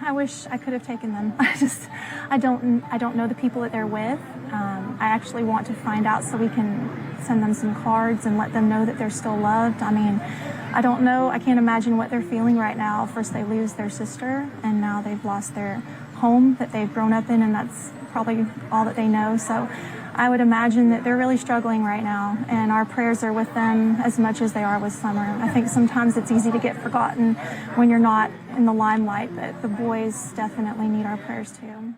I wish I could have taken them. I don't know the people that they're with. I actually want to find out so we can send them some cards and let them know that they're still loved. I mean, I don't know. I can't imagine what they're feeling right now. First they lose their sister, and now they've lost their home that they've grown up in, and that's probably all that they know. So I would imagine that they're really struggling right now, and our prayers are with them as much as they are with Summer. I think sometimes it's easy to get forgotten when you're not in the limelight, but the boys definitely need our prayers too.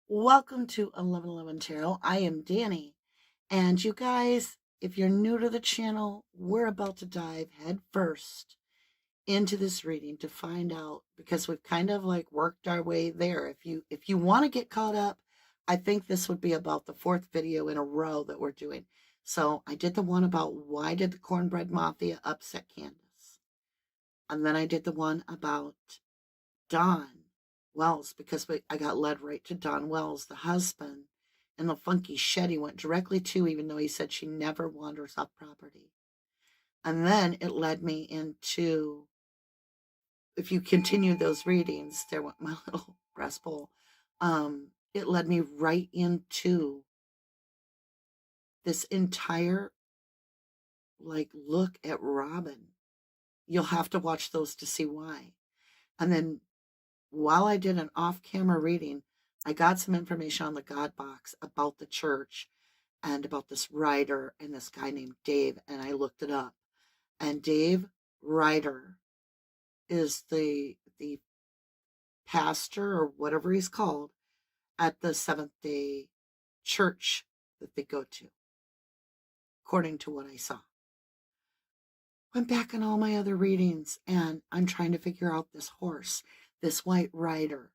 Welcome to 1111 Tarot. I am Danny. And you guys, if you're new to the channel, we're about to dive head first into this reading to find out, because we've kind of like worked our way there. If you want to get caught up, I think this would be about the fourth video in a row that we're doing. So I did the one about why did the Cornbread Mafia upset Candace? And then I did the one about Don Wells, because I got led right to Don Wells, the husband, and the funky shed he went directly to, even though he said she never wanders off property. And then it led me into, if you continue those readings, there went my little breast bowl. It led me right into this entire look at Robin. You'll have to watch those to see why. And then while I did an off-camera reading, I got some information on the God Box about the church and about this writer and this guy named Dave, and I looked it up. And Dave Ryder is the pastor, or whatever he's called, at the Seventh-day Church that they go to, according to what I saw. Went back on all my other readings, and I'm trying to figure out this horse, this white rider.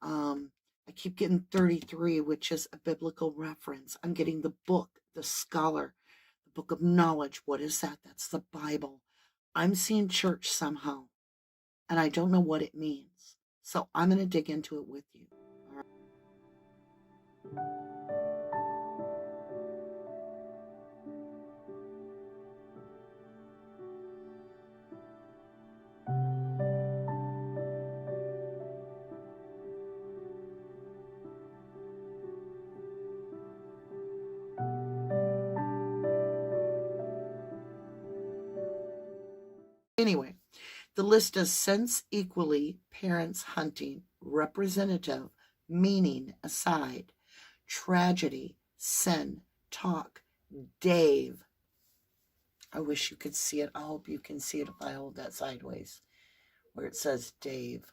I keep getting 33, which is a biblical reference. I'm getting the book, the scholar, the book of knowledge. What is that? That's the Bible. I'm seeing church somehow, and I don't know what it means. So I'm going to dig into it with you. All right. Anyway, the list is sense equally, parents hunting, representative, meaning aside, tragedy, sin, talk, Dave. I wish you could see it. I hope you can see it if I hold that sideways, where it says Dave.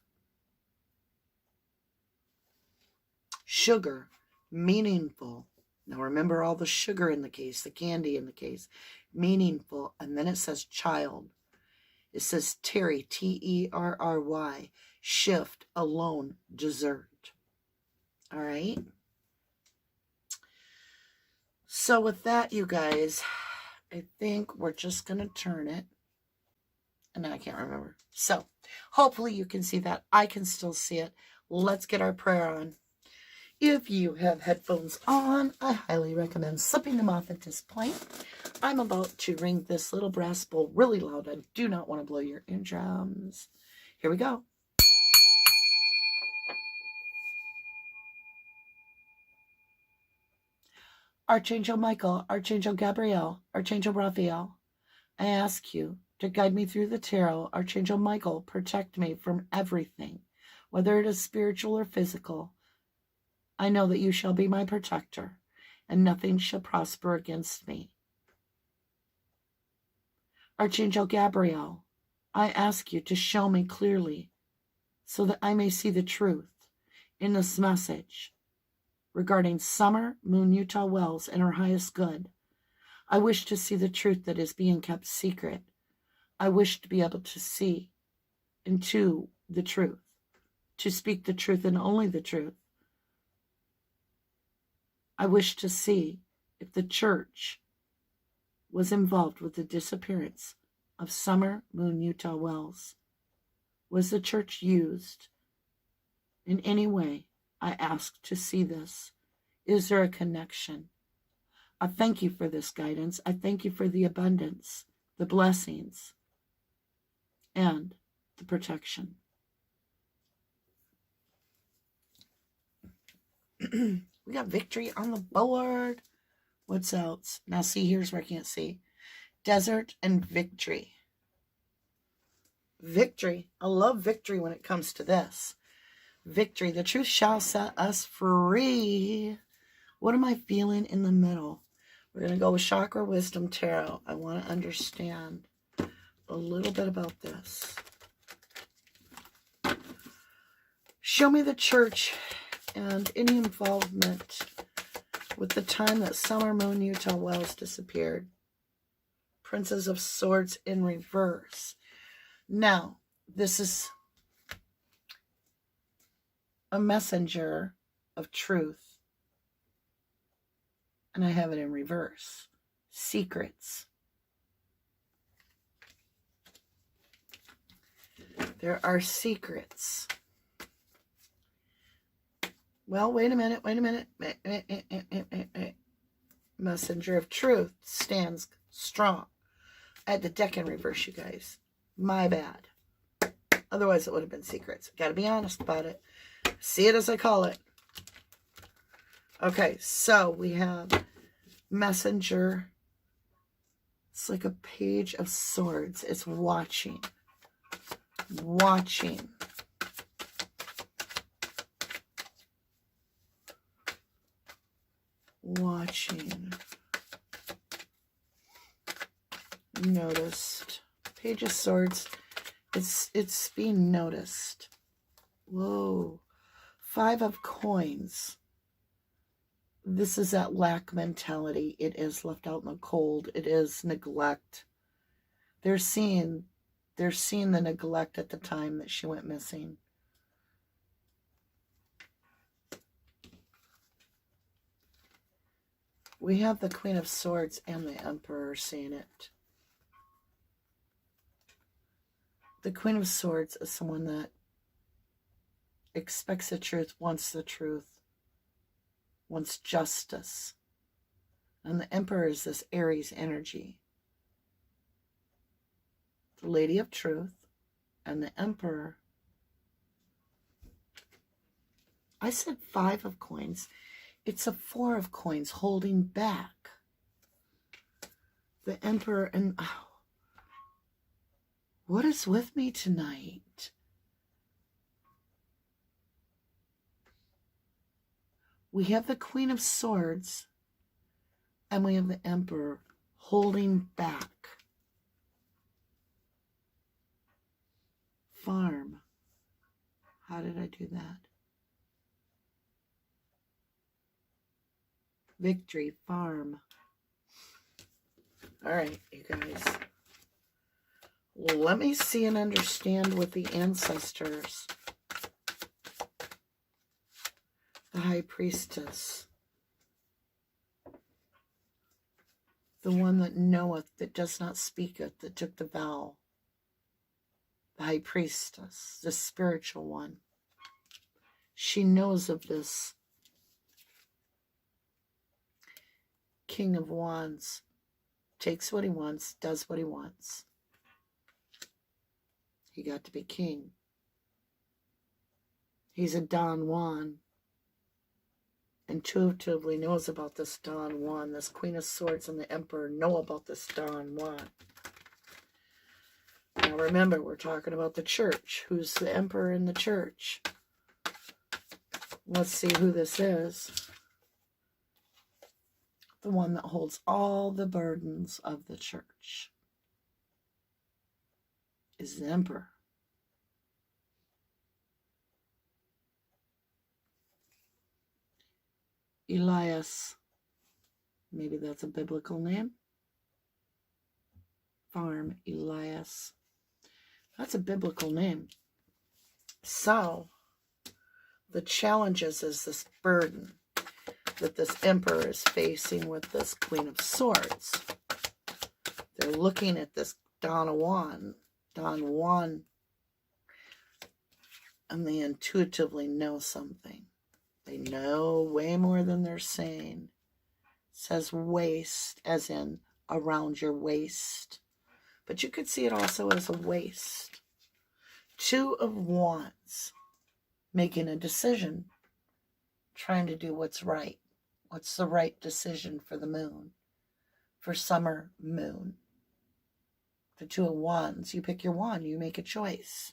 Sugar, meaningful. Now remember all the sugar in the case, the candy in the case, meaningful. And then it says child. It says Terry, Terry, shift, alone, dessert. All right. So with that, you guys, I think we're just going to turn it. And I can't remember. So hopefully you can see that. I can still see it. Let's get our prayer on. If you have headphones on, I highly recommend slipping them off at this point. I'm about to ring this little brass bowl really loud. I do not want to blow your eardrums. Here we go. Archangel Michael, Archangel Gabriel, Archangel Raphael, I ask you to guide me through the tarot. Archangel Michael, protect me from everything, whether it is spiritual or physical. I know that you shall be my protector, and nothing shall prosper against me. Archangel Gabriel, I ask you to show me clearly so that I may see the truth in this message regarding Summer Moon Utah Wells and her highest good. I wish to see the truth that is being kept secret. I wish to be able to see into the truth, to speak the truth and only the truth. I wish to see if the church was involved with the disappearance of Summer Moon Utah Wells. Was the church used in any way? I ask to see this. Is there a connection? I thank you for this guidance. I thank you for the abundance, the blessings, and the protection. We got victory on the board. What's else? Now see, here's where I can't see. Desert and victory. Victory. I love victory when it comes to this. Victory. The truth shall set us free. What am I feeling in the middle? We're going to go with Chakra Wisdom Tarot. I want to understand a little bit about this. Show me the church and any involvement with the time that Summer Moon Utah Wells disappeared. Princess of Swords in reverse. Now, this is a messenger of truth. And I have it in reverse. Secrets. There are secrets. Well, wait a minute. Messenger of truth stands strong. I had the deck in reverse, you guys. My bad. Otherwise, it would have been secrets. Got to be honest about it. See it as I call it. Okay, so we have messenger. It's like a page of swords. It's watching. Watching. Watching. Noticed. Page of Swords. It's being noticed. Whoa. 5 of Coins. This is that lack mentality. It is left out in the cold. It is neglect. They're seeing the neglect at the time that she went missing. We have the Queen of Swords and the Emperor seeing it. The Queen of Swords is someone that expects the truth, wants justice. And the Emperor is this Aries energy. The Lady of Truth and the Emperor. I said 5 of Coins. It's a 4 of Coins holding back. The Emperor and... Oh, what is with me tonight? We have the Queen of Swords and we have the Emperor holding back. Farm. How did I do that? Victory, farm. All right, you guys. Well, let me see and understand with the ancestors. The High Priestess. The one that knoweth, that does not speaketh, that took the vow. The High Priestess, the spiritual one. She knows of this King of Wands. Takes what he wants, does what he wants. He got to be king. He's a Don Juan. Intuitively knows about this Don Juan. This Queen of Swords and the Emperor know about this Don Juan. Now remember, we're talking about the church. Who's the Emperor in the church? Let's see who this is. The one that holds all the burdens of the church is the Emperor. Elias. Maybe that's a biblical name. Farm Elias. That's a biblical name. So, the challenges is this burden that this Emperor is facing with this Queen of Swords. They're looking at this Don Juan, and they intuitively know something. They know way more than they're saying. It says waist, as in around your waist. But you could see it also as a waist. 2 of Wands, making a decision. trying to do what's right. What's the right decision for the moon? For summer moon. The Two of Wands. You pick your wand. You make a choice.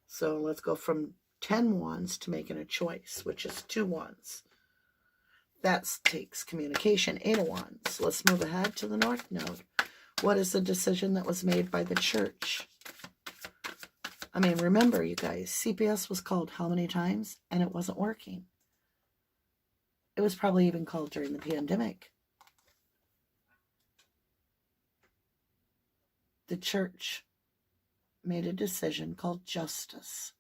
So let's go from 10 wands to making a choice, which is 2 wands. That takes communication. 8 of wands. Let's move ahead to the North Node. What is the decision that was made by the church? I mean, remember, you guys, CPS was called how many times? And it wasn't working. It was probably even called during the pandemic. The church made a decision called justice.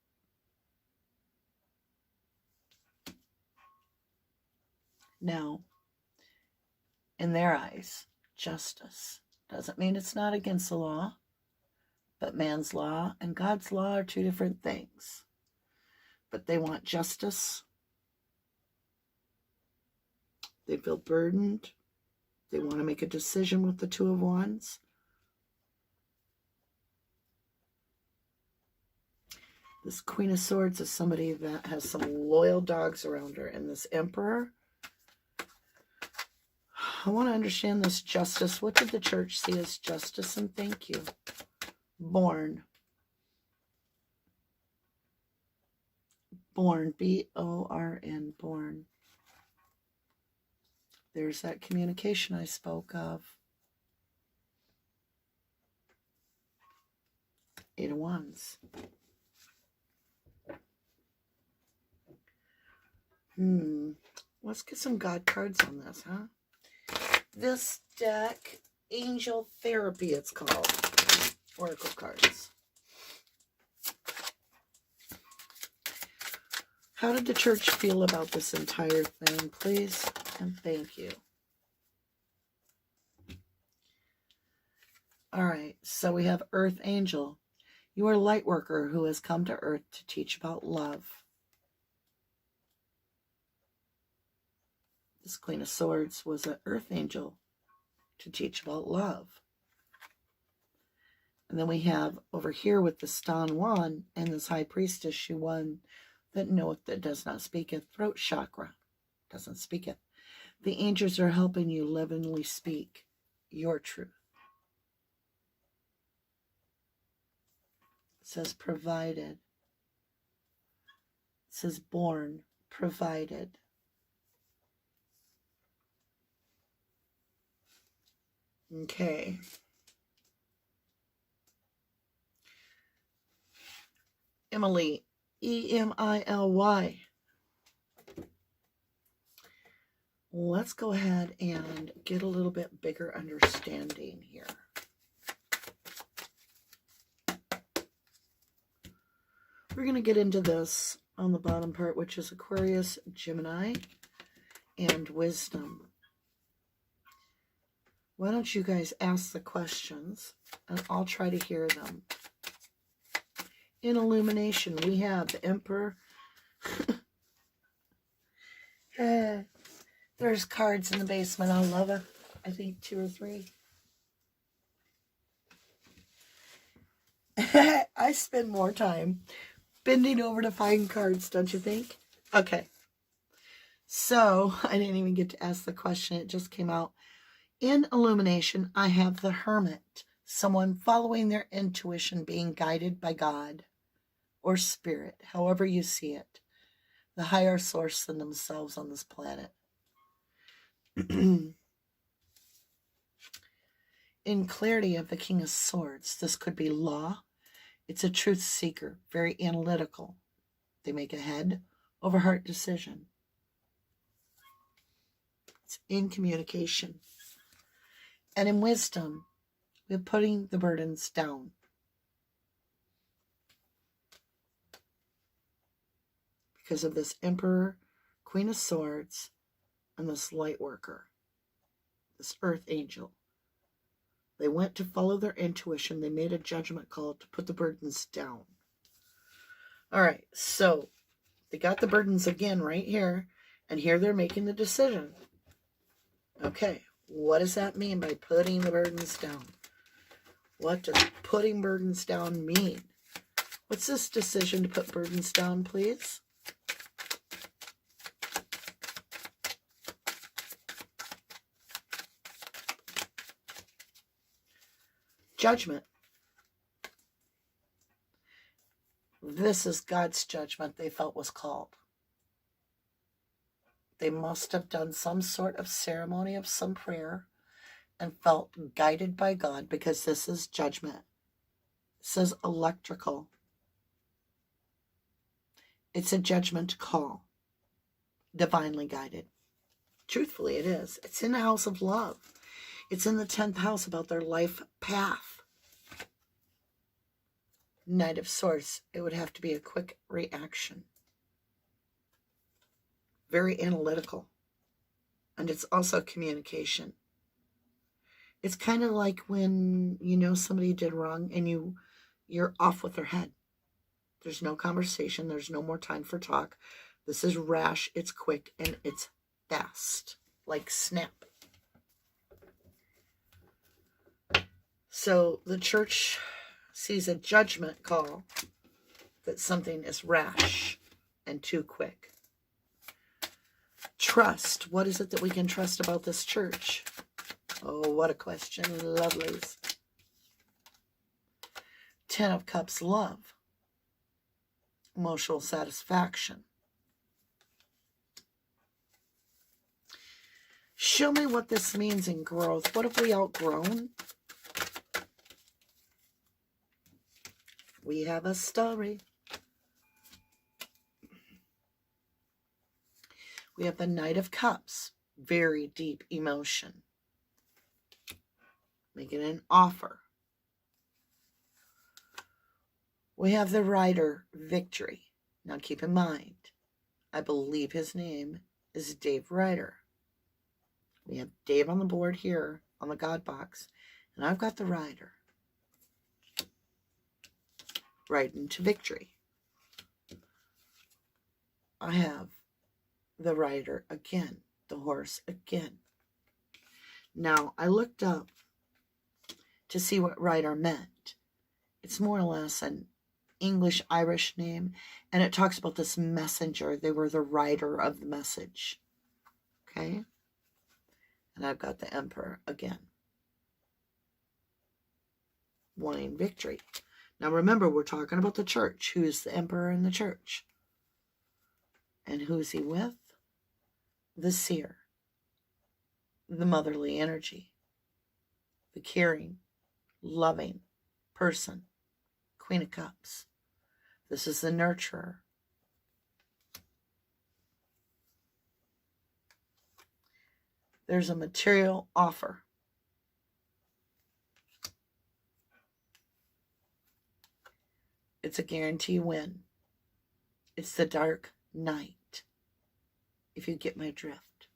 Now, in their eyes, justice doesn't mean it's not against the law, but man's law and God's law are 2 different things. But they want justice. They feel burdened. They want to make a decision with the Two of Wands. This Queen of Swords is somebody that has some loyal dogs around her. And this Emperor, I want to understand this justice. What did the church see as justice? And thank you. Born. Born. B-O-R-N. Born. There's that communication I spoke of. 8 of Wands. Let's get some God cards on this, huh? This deck, Angel Therapy, it's called. Oracle cards. How did the church feel about this entire thing, please? And thank you. All right, so we have Earth Angel. You are a light worker who has come to Earth to teach about love. This Queen of Swords was an Earth Angel to teach about love. And then we have over here with the Stan Wand and this High Priestess, she one that knoweth that does not speaketh, throat chakra, doesn't speaketh. The angels are helping you lovingly speak your truth. It says provided. It says born, provided. Okay. Emily, E-M-I-L-Y. Let's go ahead and get a little bit bigger understanding here. We're going to get into this on the bottom part, which is Aquarius, Gemini, and Wisdom. Why don't you guys ask the questions, and I'll try to hear them. In Illumination, we have the Emperor. There's cards in the basement. I'll love it. I think 2 or 3. I spend more time bending over to find cards, don't you think? Okay. So, I didn't even get to ask the question. It just came out. In Illumination, I have the Hermit. Someone following their intuition, being guided by God or Spirit, however you see it. The higher source than themselves on this planet. In clarity of the King of Swords, this could be law. It's a truth seeker, very analytical. They make a head over heart decision. It's in communication. And in Wisdom, we're putting the burdens down. Because of this Emperor, Queen of Swords, and this light worker, this Earth Angel. They went to follow their intuition. They made a judgment call to put the burdens down. All right, so they got the burdens again right here, and here they're making the decision. Okay, what does that mean by putting the burdens down? What does putting burdens down mean? What's this decision to put burdens down, please? judgment. This is God's judgment they felt was called. They must have done some sort of ceremony of some prayer and felt guided by God, because this is judgment. This is electrical. It's a judgment call, divinely guided. Truthfully, it is. It's in the house of love. It's in the 10th house about their life path. Knight of Swords, it would have to be a quick reaction. Very analytical. And it's also communication. It's kind of like when you know somebody did wrong and you're off with their head. There's no conversation. There's no more time for talk. This is rash, it's quick, and it's fast. Like snap. So the church sees a judgment call that something is rash and too quick. Trust. What is it that we can trust about this church? Oh, what a question, lovelies. 10 of Cups, love. Emotional satisfaction. Show me what this means in growth. What have we outgrown? We have a story. We have the Knight of Cups. Very deep emotion. Making an offer. We have the Rider, victory. Now keep in mind, I believe his name is Dave Rider. We have Dave on the board here on the God box, and I've got the Rider. Right into victory. I have the Rider again, the horse again. Now, I looked up to see what Rider meant. It's more or less an English-Irish name, and it talks about this messenger. They were the rider of the message. Okay? And I've got the Emperor again. Wanting victory. Now remember, we're talking about the church. Who is the Emperor in the church? And who is he with? The seer. The motherly energy. The caring, loving person. Queen of Cups. This is the nurturer. There's a material offer. It's a guarantee win. It's the Dark Knight. If you get my drift.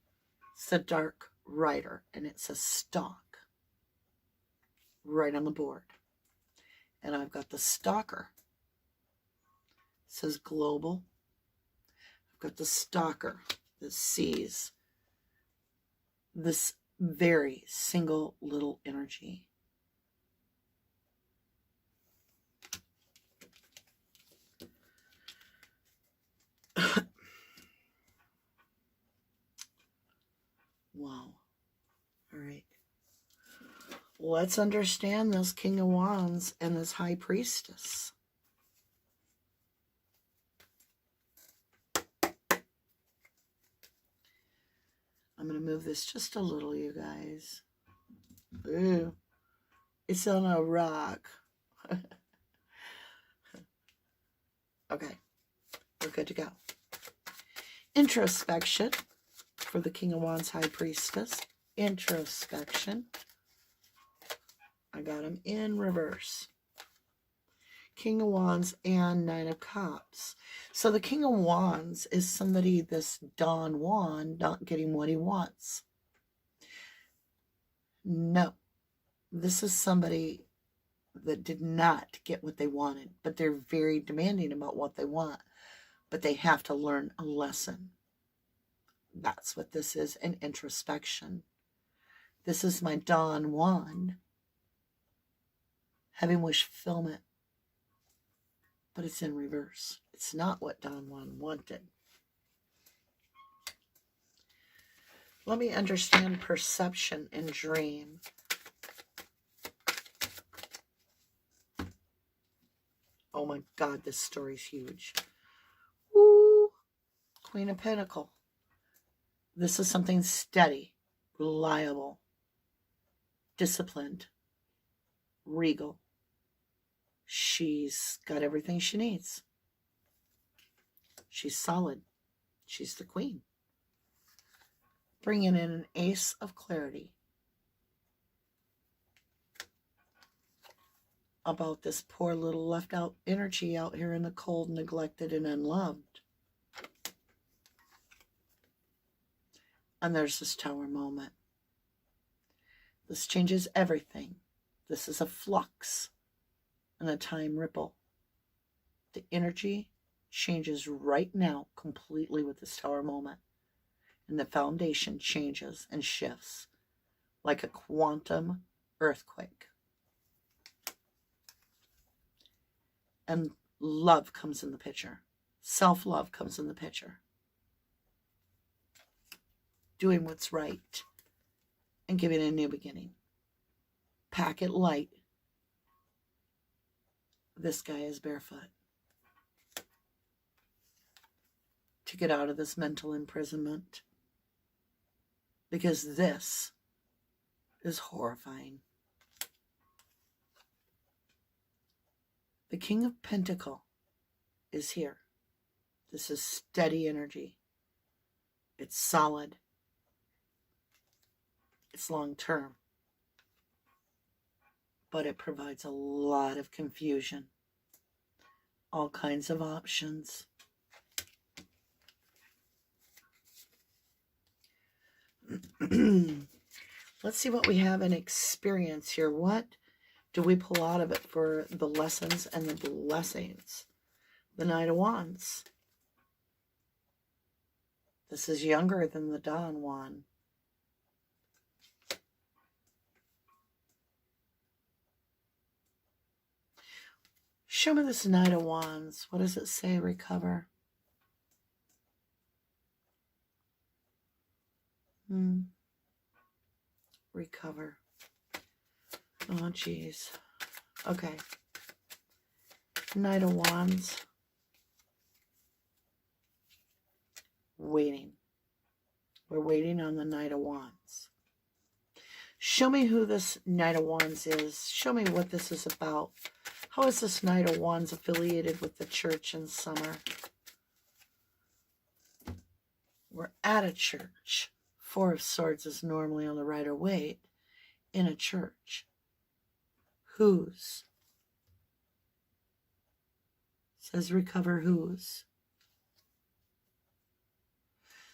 It's the Dark Rider, and it's a stalk right on the board. And I've got the Stalker. It says global. I've got the Stalker that sees this very single little energy. Wow. All right. Let's understand this King of Wands and this High Priestess. I'm going to move this just a little, you guys. Ooh, it's on a rock. Okay, we're good to go. Introspection for the King of Wands, High Priestess. Introspection. I got him in reverse. King of Wands and Nine of Cups. So the King of Wands is somebody, this Don Juan, not getting what he wants. No. This is somebody that did not get what they wanted, but they're very demanding about what they want. But they have to learn a lesson. That's what this is, an introspection. This is my Don Juan having wish fulfillment. But it's in reverse. It's not what Don Juan wanted. Let me understand perception and dream. Oh my God, this story's huge. Woo! Queen of Pentacles. This is something steady, reliable, disciplined, regal. She's got everything she needs. She's solid. She's the queen. Bringing in an ace of clarity about this poor little left out energy out here in the cold, neglected, and unloved. And there's this Tower moment. This changes everything. This is a flux and a time ripple. The energy changes right now completely with this Tower moment. And the foundation changes and shifts like a quantum earthquake. And love comes in the picture. Self-love comes in the picture. Doing what's right and giving a new beginning. Pack it light. This guy is barefoot. To get out of this mental imprisonment. Because this is horrifying. The King of Pentacles is here. This is steady energy. It's solid. It's long term. But it provides a lot of confusion. All kinds of options. Let's see what we have in experience here. What do we pull out of it for the lessons and the blessings? The Knight of Wands. This is younger than the Don Juan. Show me this Knight of Wands. What does it say? Recover. Recover. Oh, geez. Okay. Knight of Wands. Waiting. We're waiting on the Knight of Wands. Show me who this Knight of Wands is. Show me what this is about. How is this Knight of Wands affiliated with the church in summer? We're at a church. Four of Swords is normally on the Rider Waite in a church. Whose? Says recover whose.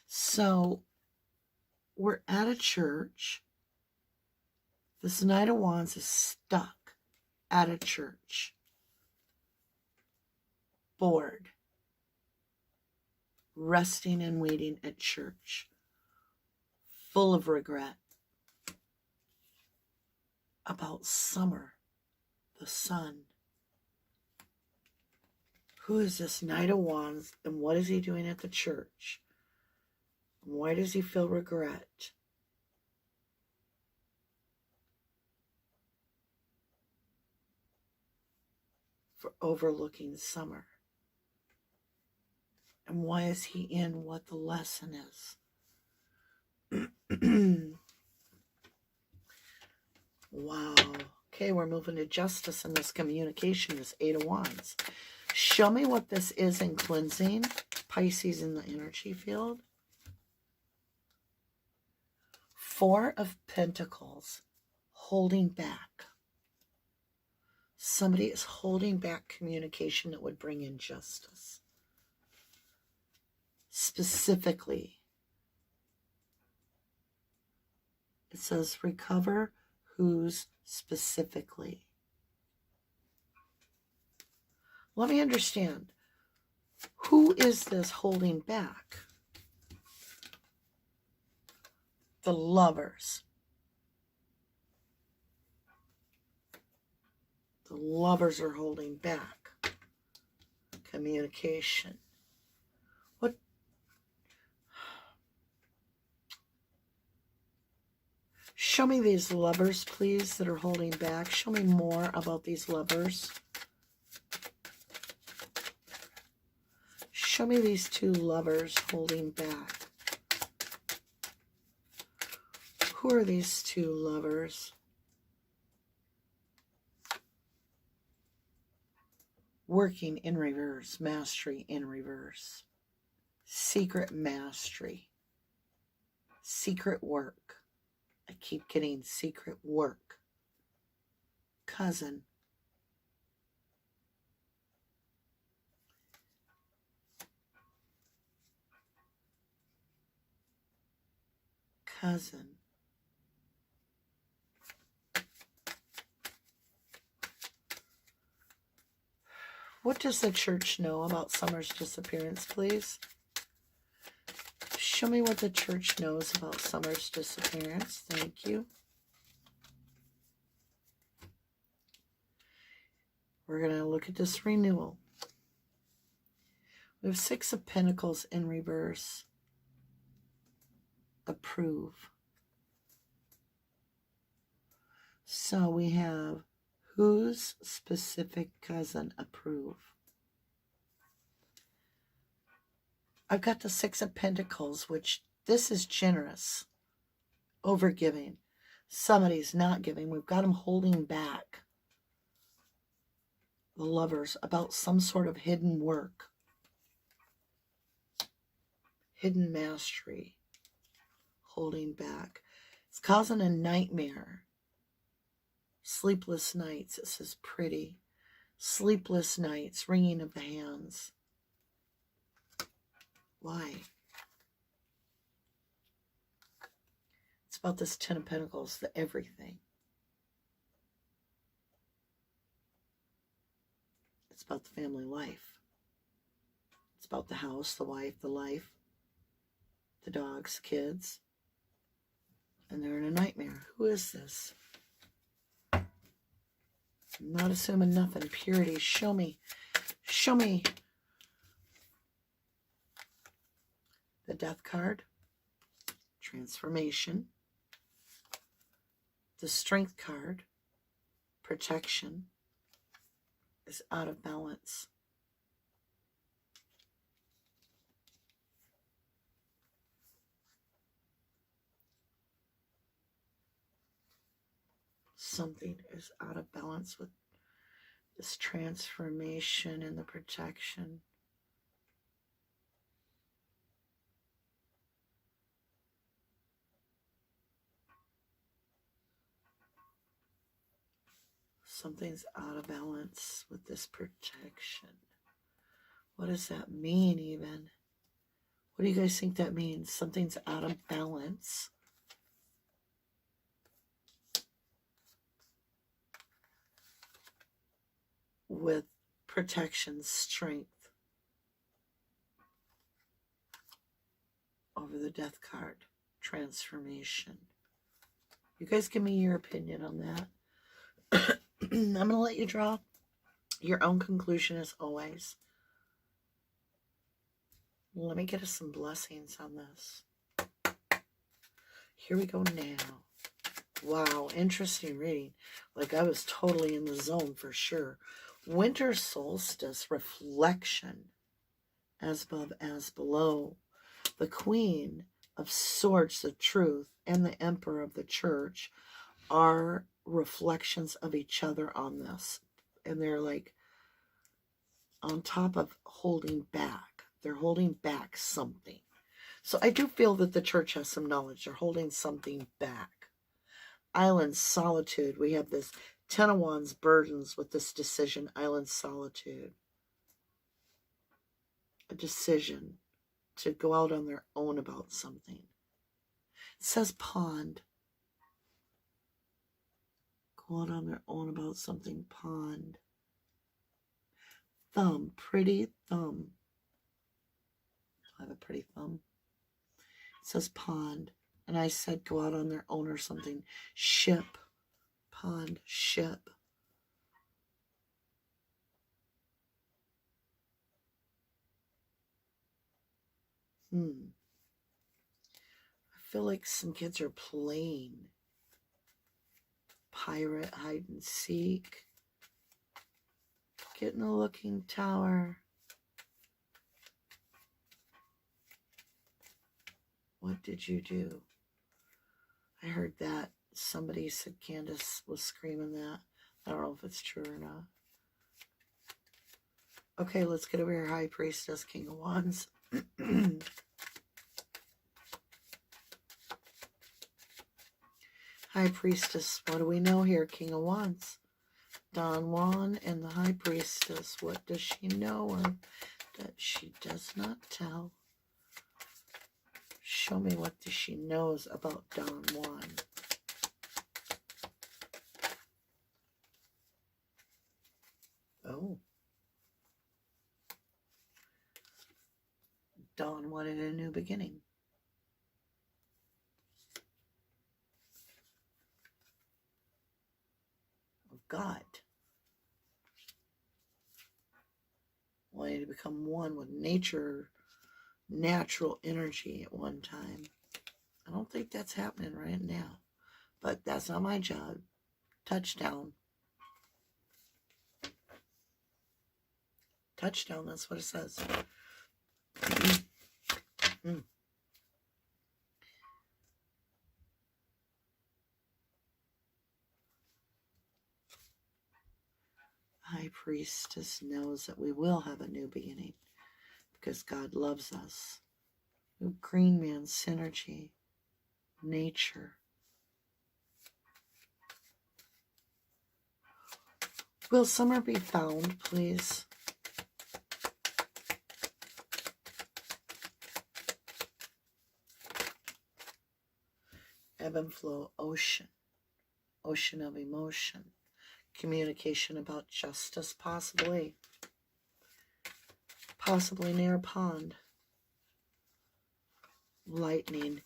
So we're at a church. This Knight of Wands is stuck at a church. Bored. Resting and waiting at church. Full of regret. About summer. The sun. Who is this Knight of Wands and what is he doing at the church? And why does he feel regret? For overlooking summer. And why is he in what the lesson is? Wow. Okay, we're moving to justice in this communication, this Eight of Wands. Show me what this is in cleansing. Pisces in the energy field. Four of Pentacles. Holding back. Somebody is holding back communication that would bring in justice. Specifically, it says recover whose specifically. Let me understand. Who is this holding back? The lovers. The lovers are holding back communication. What? Show me these lovers, please, that are holding back. Show me more about these lovers. Show me these two lovers holding back. Who are these two lovers? Working in reverse, mastery in reverse. Secret mastery. Secret work. I keep getting secret work. Cousin. Cousin. What does the church know about Summer's disappearance, please? Show me what the church knows about Summer's disappearance. Thank you. We're going to look at this renewal. We have 6 of Pentacles in reverse. Approve. So we have whose specific cousin approve. I've got the 6 of Pentacles, which this is generous, overgiving. Somebody's not giving. We've got them holding back. The lovers about some sort of hidden work. Hidden mastery. Holding back. It's causing a nightmare. Sleepless nights. It says pretty. Sleepless nights. Wringing of the hands. Why? It's about this 10 of Pentacles, the everything. It's about the family life. It's about the house, the wife, the life, the dogs, kids. And they're in a nightmare. Who is this? I'm not assuming nothing. Purity. Show me. Show me. The Death card. Transformation. The Strength card. Protection. Is out of balance. Something is out of balance with this transformation and the protection. Something's out of balance with this protection. What does that mean even? What do you guys think that means? Something's out of balance. With protection, strength. Over the Death card, transformation. You guys give me your opinion on that. I'm going to let you draw your own conclusion as always. Let me get us some blessings on this. Here we go now. Wow, interesting reading. Like I was totally in the zone for sure. Winter solstice reflection. As above, as below. The Queen of Swords, the truth, and the Emperor of the Church are reflections of each other on this. And they're like on top of holding back. They're holding back something. So I do feel that the church has some knowledge. They're holding something back. Island solitude. We have this 10 of Wands burdens with this decision. Island solitude. A decision to go out on their own about something. It says pond. Go out on their own about something. Pond. Thumb. Pretty thumb. I have a pretty thumb. It says pond. And I said go out on their own or something. Ship. Pond. Ship. I feel like some kids are playing. Pirate, hide and seek. Get in the looking tower. What did you do? I heard that. Somebody said Candace was screaming that. I don't know if it's true or not. Okay, let's get over here. High Priestess, King of Wands. High Priestess, what do we know here? King of Wands. Don Juan and the High Priestess. What does she know or that she does not tell? Show me what she knows about Don Juan. Oh. Don wanted a new beginning. Of God. Wanting to become one with nature, natural energy at one time. I don't think that's happening right now. But that's not my job. Touchdown. Touchdown, that's what it says. High Priestess knows that we will have a new beginning because God loves us. Green Man synergy, nature. Will summer be found, please? Ebb and flow, ocean. Ocean of emotion. Communication about justice, possibly. Possibly near a pond. Lightning,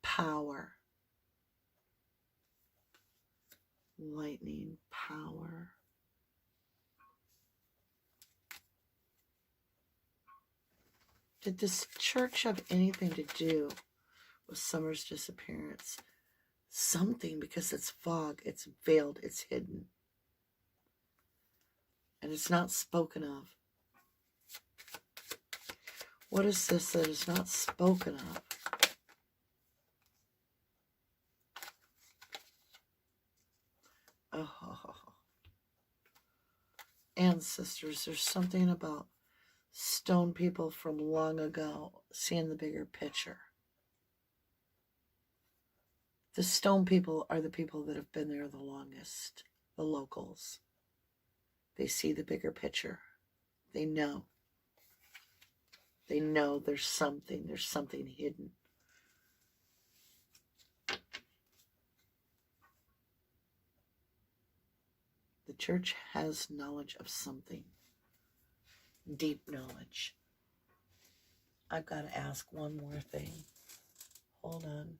power. Lightning, power. Did this church have anything to do with Summer's disappearance? Something, because it's fog, it's veiled, it's hidden. And it's not spoken of. What is this that is not spoken of? Oh. Ancestors, there's something about stone people from long ago seeing the bigger picture. The stone people are the people that have been there the longest, the locals. They see the bigger picture. They know. They know there's something hidden. The church has knowledge of something. Deep knowledge. I've got to ask one more thing. Hold on.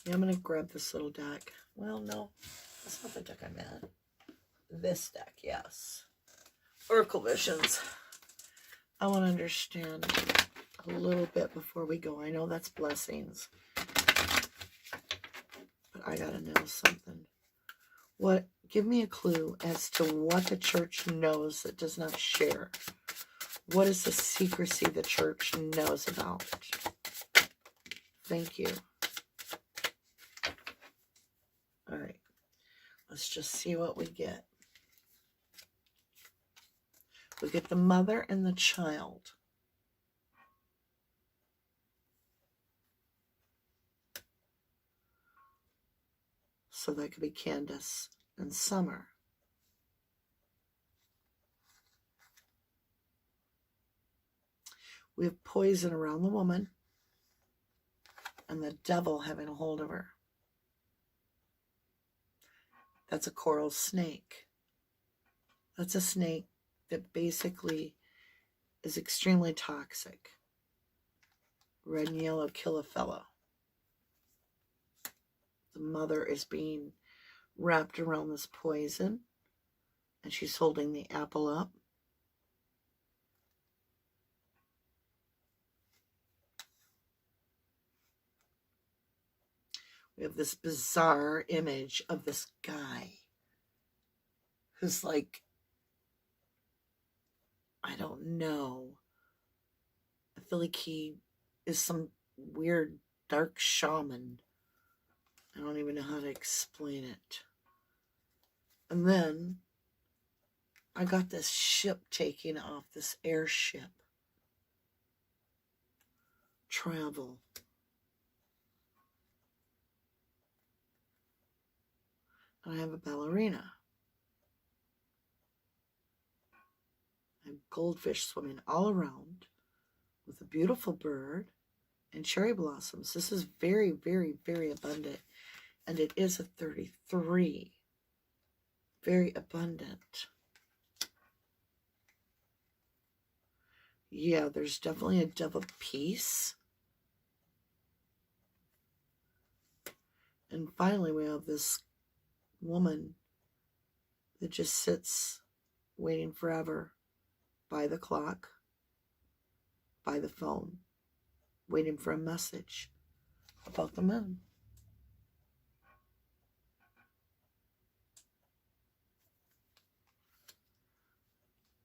Yeah, I'm going to grab this little deck. Well, no, that's not the deck I meant. This deck, yes. Oracle Visions. I want to understand a little bit before we go. I know that's blessings. But I got to know something. What? Give me a clue as to what the church knows that does not share. What is the secrecy the church knows about? Thank you. All right. Let's just see what we get. We get the mother and the child. So that could be Candace and Summer. We have poison around the woman and the devil having a hold of her. That's a coral snake. That's a snake that basically is extremely toxic. Red and yellow kill a fellow. The mother is being wrapped around this poison, and she's holding the apple up. We have this bizarre image of this guy who's like I don't know. I feel like he is some weird dark shaman. I don't even know how to explain it. And then I got this ship taking off, this airship. Travel. And I have a ballerina. I have goldfish swimming all around with a beautiful bird and cherry blossoms. This is very, very, very abundant. And it is a 33. Very abundant. Yeah, there's definitely a dove of peace. And finally, we have this woman that just sits waiting forever by the clock, by the phone, waiting for a message about the moon.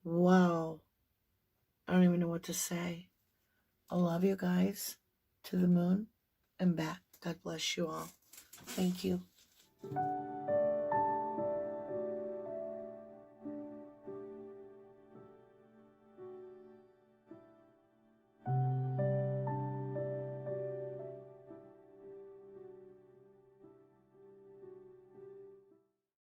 Wow. I don't even know what to say. I love you guys. To the moon and back. God bless you all. Thank you.